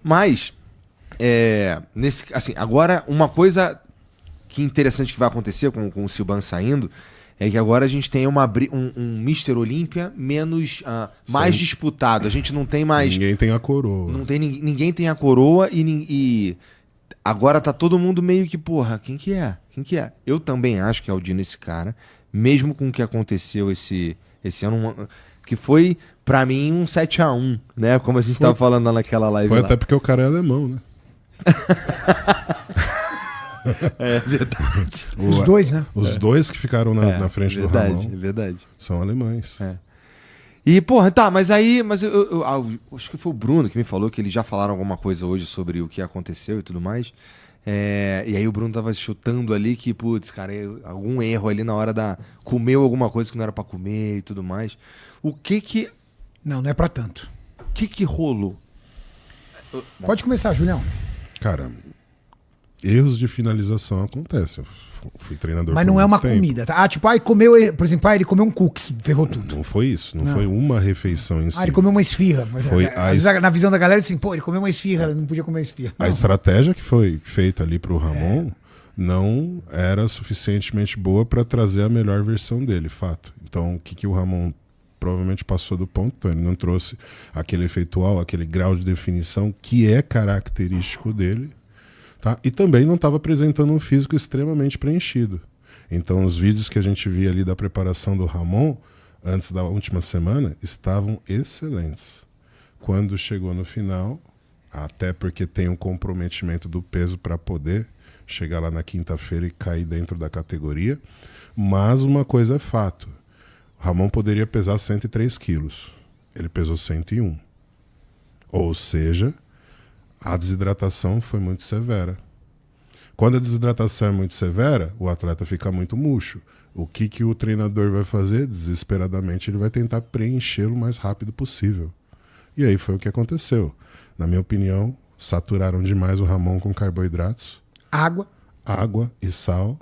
Mas, assim, agora, uma coisa que interessante que vai acontecer com o Silban saindo é que agora a gente tem um Mr. Olímpia mais disputado. A gente não tem mais... Ninguém tem a coroa. Ninguém tem a coroa e agora tá todo mundo meio que, porra, quem que é? Quem que é? Eu também acho que é o Dino esse cara, mesmo com o que aconteceu esse ano, que foi, pra mim, um 7-1, né? Como a gente tava falando lá naquela live. Foi lá. até porque o cara é alemão, né? É verdade. Os dois, né? Os dois que ficaram na frente do Ramon É verdade. são alemães. É. E, porra, tá, mas eu acho que foi o Bruno que me falou que eles já falaram alguma coisa hoje sobre o que aconteceu e tudo mais. E aí o Bruno tava chutando ali que, putz, cara, algum erro ali na hora comeu alguma coisa que não era pra comer e tudo mais. O que Não é pra tanto. O que rolou? Pode começar, Julião. Cara, erros de finalização acontecem. Eu fui treinador Mas por não é muito uma tempo. comida. Tá? Tipo, comeu, por exemplo, ele comeu um cookies, ferrou tudo. Não foi isso. Não foi uma refeição em si. Ele comeu uma esfirra. Foi Às vezes, na visão da galera, assim, pô, ele comeu uma esfirra, ele não podia comer esfirra. A estratégia que foi feita ali pro Ramon não era suficientemente boa para trazer a melhor versão dele, fato. Então, o que o Ramon provavelmente passou do ponto? Então, ele não trouxe aquele efeitual, aquele grau de definição que é característico dele. Tá? E também não estava apresentando um físico extremamente preenchido. Então, os vídeos que a gente via ali da preparação do Ramon, antes da última semana, estavam excelentes. Quando chegou no final, até porque tem um comprometimento do peso para poder chegar lá na quinta-feira e cair dentro da categoria. Mas uma coisa é fato. O Ramon poderia pesar 103 quilos. Ele pesou 101. Ou seja... a desidratação foi muito severa. Quando a desidratação é muito severa, o atleta fica muito murcho. O que o treinador vai fazer? Desesperadamente, ele vai tentar preenchê-lo o mais rápido possível. E aí foi o que aconteceu. Na minha opinião, saturaram demais o Ramon com carboidratos. Água e sal.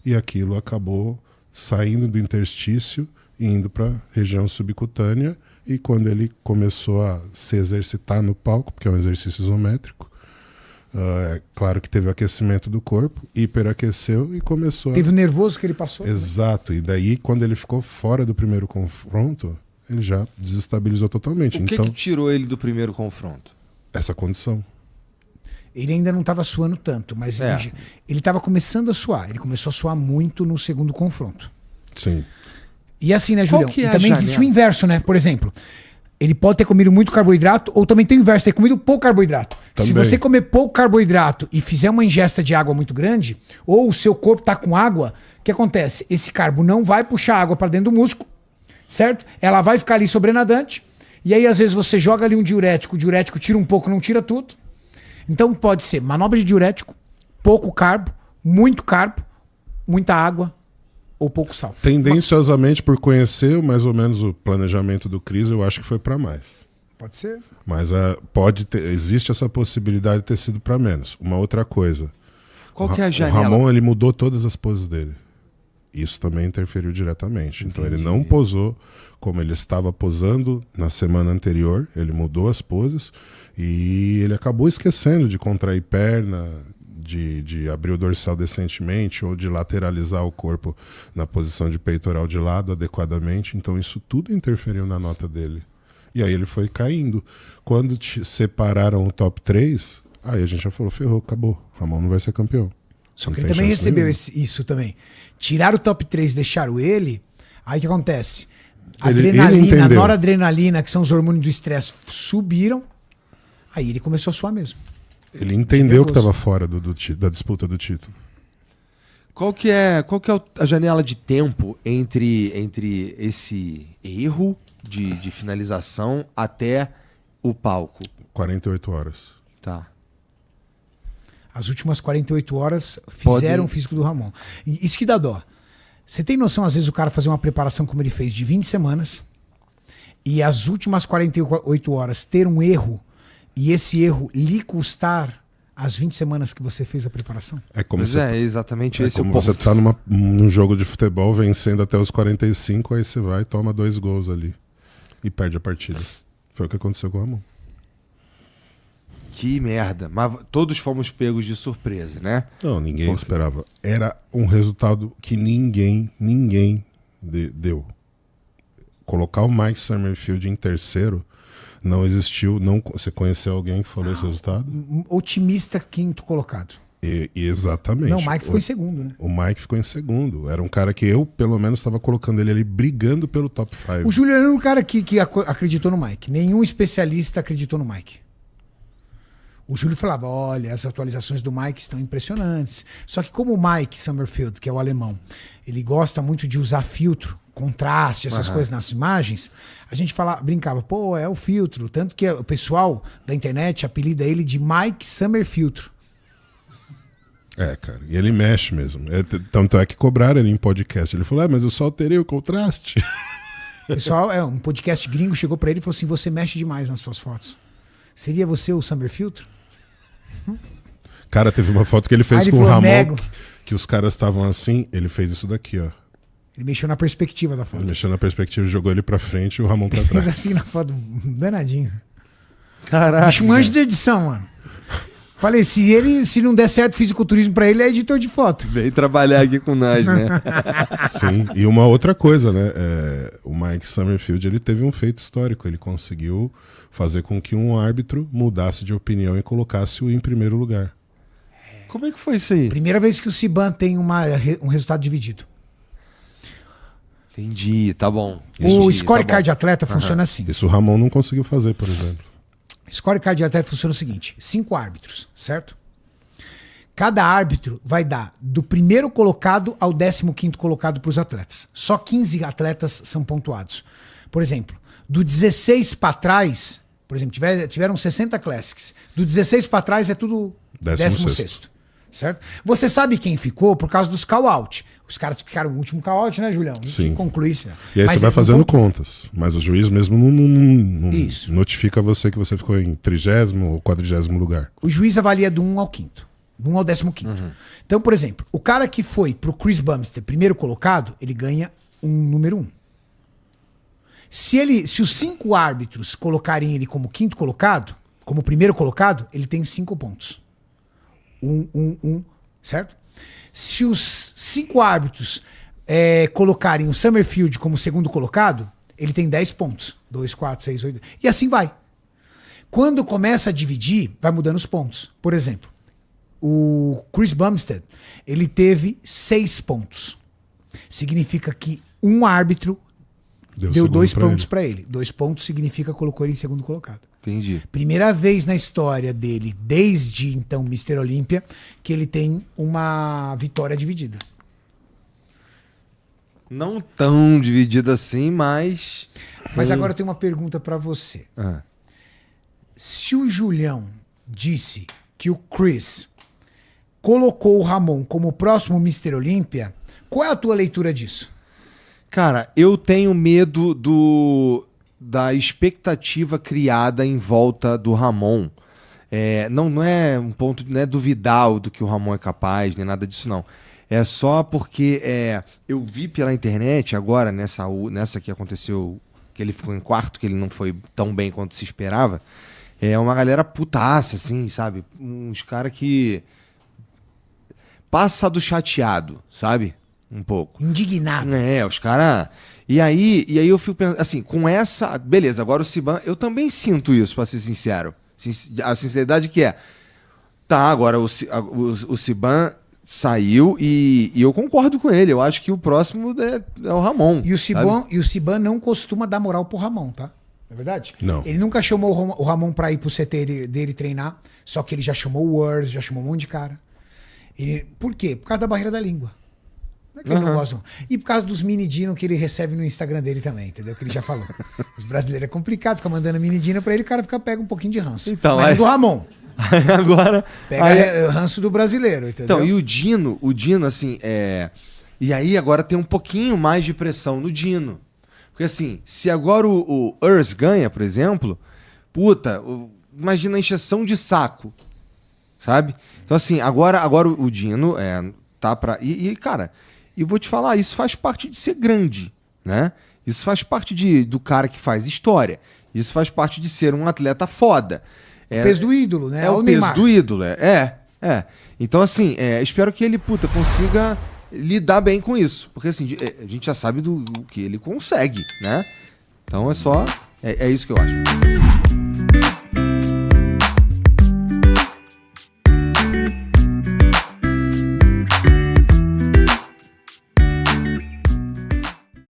E aquilo acabou saindo do interstício e indo para a região subcutânea. E quando ele começou a se exercitar no palco, porque é um exercício isométrico, é claro que teve o aquecimento do corpo, hiperaqueceu e começou Teve o nervoso que ele passou. Exato, e daí quando ele ficou fora do primeiro confronto, ele já desestabilizou totalmente. O que tirou ele do primeiro confronto? Essa condição. Ele ainda não estava suando tanto, mas ele estava começando a suar. Ele começou a suar muito no segundo confronto. Sim. E assim, né, Julião? Que é também existe o inverso, né? Por exemplo, ele pode ter comido muito carboidrato, ou também tem o inverso, ter comido pouco carboidrato. Também. Se você comer pouco carboidrato e fizer uma ingesta de água muito grande, ou o seu corpo tá com água, o que acontece? Esse carbo não vai puxar água para dentro do músculo, certo? Ela vai ficar ali sobrenadante, e aí às vezes você joga ali um diurético, o diurético tira um pouco, não tira tudo. Então pode ser manobra de diurético, pouco carbo, muita água, ou pouco sal. Tendenciosamente, por conhecer mais ou menos o planejamento do Cris, eu acho que foi para mais. Pode ser. Mas existe essa possibilidade de ter sido para menos. Uma outra coisa. Qual que é a janela? O Ramon, ele mudou todas as poses dele. Isso também interferiu diretamente. Entendi. Então ele não posou como ele estava posando na semana anterior. Ele mudou as poses e ele acabou esquecendo de contrair perna, de abrir o dorsal decentemente ou de lateralizar o corpo na posição de peitoral de lado adequadamente. Então isso tudo interferiu na nota dele. E aí ele foi caindo. Quando separaram o top 3, aí a gente já falou, ferrou, acabou. Ramon não vai ser campeão. Só que ele também recebeu isso também. Tiraram o top 3, deixaram ele, aí o que acontece? Adrenalina, noradrenalina, que são os hormônios do estresse, subiram, aí ele começou a suar mesmo. Ele entendeu que estava fora da disputa do título. Qual que é a janela de tempo entre esse erro de finalização até o palco? 48 horas. Tá. As últimas 48 horas fizeram o físico do Ramon. E isso que dá dó. Você tem noção, às vezes, o cara fazer uma preparação como ele fez de 20 semanas e as últimas 48 horas ter um erro e esse erro lhe custar as 20 semanas que você fez a preparação? É como exatamente esse como o ponto. você tá num jogo de futebol vencendo até os 45, aí você vai e toma 2 gols ali e perde a partida. Foi o que aconteceu com o Ramon. Que merda. Mas todos fomos pegos de surpresa, né? Não, ninguém esperava. Era um resultado que ninguém deu. Colocar o Mike Summerfield em terceiro não existiu. Não, você conheceu alguém que falou esse resultado? Otimista quinto colocado. Exatamente. Não, o Mike ficou em segundo, né? O Mike ficou em segundo. Era um cara que eu, pelo menos, estava colocando ele ali brigando pelo top 5. O Júlio era um cara que acreditou no Mike. Nenhum especialista acreditou no Mike. O Júlio falava, olha, as atualizações do Mike estão impressionantes. Só que como o Mike Summerfield, que é o alemão, ele gosta muito de usar filtro, contraste, essas coisas nas imagens, a gente brincava, pô, é o filtro. Tanto que o pessoal da internet apelida ele de Mike Summerfiltro. Cara, e ele mexe mesmo. Tanto é que cobraram ele em podcast. Ele falou, mas eu só alterei o contraste. Pessoal, um podcast gringo chegou pra ele e falou assim, você mexe demais nas suas fotos. Seria você o Summerfiltro? Cara, teve uma foto que ele fez com o Ramon, nego. que os caras estavam assim, ele fez isso daqui, ó. Ele mexeu na perspectiva da foto. Ele mexeu na perspectiva, jogou ele pra frente e o Ramon pra trás. Fez assim na foto, danadinho. Caraca. Bicho, manjo de edição, mano. Falei, se não der certo fisiculturismo pra ele, é editor de foto. Veio trabalhar aqui com nós, né? Sim, e uma outra coisa, né? O Mike Summerfield, ele teve um feito histórico. Ele conseguiu fazer com que um árbitro mudasse de opinião e colocasse-o em primeiro lugar. Como é que foi isso aí? Primeira vez que o Ciban tem um resultado dividido. Entendi, tá bom. O scorecard de atleta funciona assim. Isso o Ramon não conseguiu fazer, por exemplo. Scorecard de atleta funciona o seguinte: 5 árbitros, certo? Cada árbitro vai dar do primeiro colocado ao 15º colocado para os atletas. Só 15 atletas são pontuados. Por exemplo, do 16 para trás, por exemplo, tiveram 60 Classics. Do 16 para trás é tudo 16º. Certo? Você sabe quem ficou por causa dos call-out. Os caras ficaram no último call-out, né, Julião? Sim. Concluísse. E aí você vai fazendo contas. Mas o juiz mesmo não Isso. notifica você que você ficou em 30º ou 40º lugar. O juiz avalia do 1 ao 5º. Do 1 ao 15º. Então, por exemplo, o cara que foi pro Chris Bumstead primeiro colocado, ele ganha um número 1. Se os 5 árbitros colocarem ele como quinto colocado, como primeiro colocado, ele tem 5 pontos. 1, certo? Se os 5 árbitros colocarem o Summerfield como segundo colocado, ele tem 10 pontos. 2, 4, 6, 8. E assim vai. Quando começa a dividir, vai mudando os pontos. Por exemplo, o Chris Bumstead, ele teve 6 pontos. Significa que um árbitro deu 2 pontos para ele. 2 pontos significa que colocou ele em segundo colocado. Entendi. Primeira vez na história dele, desde então Mr. Olímpia, que ele tem uma vitória dividida. Não tão dividida assim, mas... Mas agora eu tenho uma pergunta para você. Se o Julião disse que o Chris colocou o Ramon como o próximo Mr. Olímpia, qual é a tua leitura disso? Cara, eu tenho medo da expectativa criada em volta do Ramon. Não é um ponto, não é duvidar do que o Ramon é capaz, nem nada disso, não. É só porque eu vi pela internet agora, nessa que aconteceu, que ele ficou em quarto, que ele não foi tão bem quanto se esperava, uma galera putaça, assim, sabe? Uns caras que passa do chateado, sabe? Um pouco. Indignado. Os caras... E aí eu fico pensando, assim, com essa... Beleza, agora o Ciban... Eu também sinto isso, pra ser sincero. A sinceridade que agora o Ciban saiu e eu concordo com ele. Eu acho que o próximo é o Ramon. E o Ciban não costuma dar moral pro Ramon, tá? Não é verdade? Não. Ele nunca chamou o Ramon pra ir pro CT dele treinar, só que ele já chamou o Words, já chamou um monte de cara. Por quê? Por causa da barreira da língua. Não é que ele não gosta, não. E por causa dos mini dino que ele recebe no Instagram dele também, entendeu? Que ele já falou. Os brasileiros é complicado, fica mandando mini dino pra ele, o cara pega um pouquinho de ranço. Então, mas é do Ramon. Agora... Pega ranço do brasileiro, entendeu? Então, e o Dino, assim, E aí agora tem um pouquinho mais de pressão no Dino. Porque assim, se agora o Urs ganha, por exemplo, imagina a encheção de saco, sabe? Então assim, agora o Dino tá pra... cara... E vou te falar, isso faz parte de ser grande, né? Isso faz parte do cara que faz história. Isso faz parte de ser um atleta foda. O peso do ídolo, né? É o peso Neymar. do ídolo, Então, assim, espero que ele, consiga lidar bem com isso. Porque, assim, a gente já sabe do que ele consegue, né? Então é só... É isso que eu acho.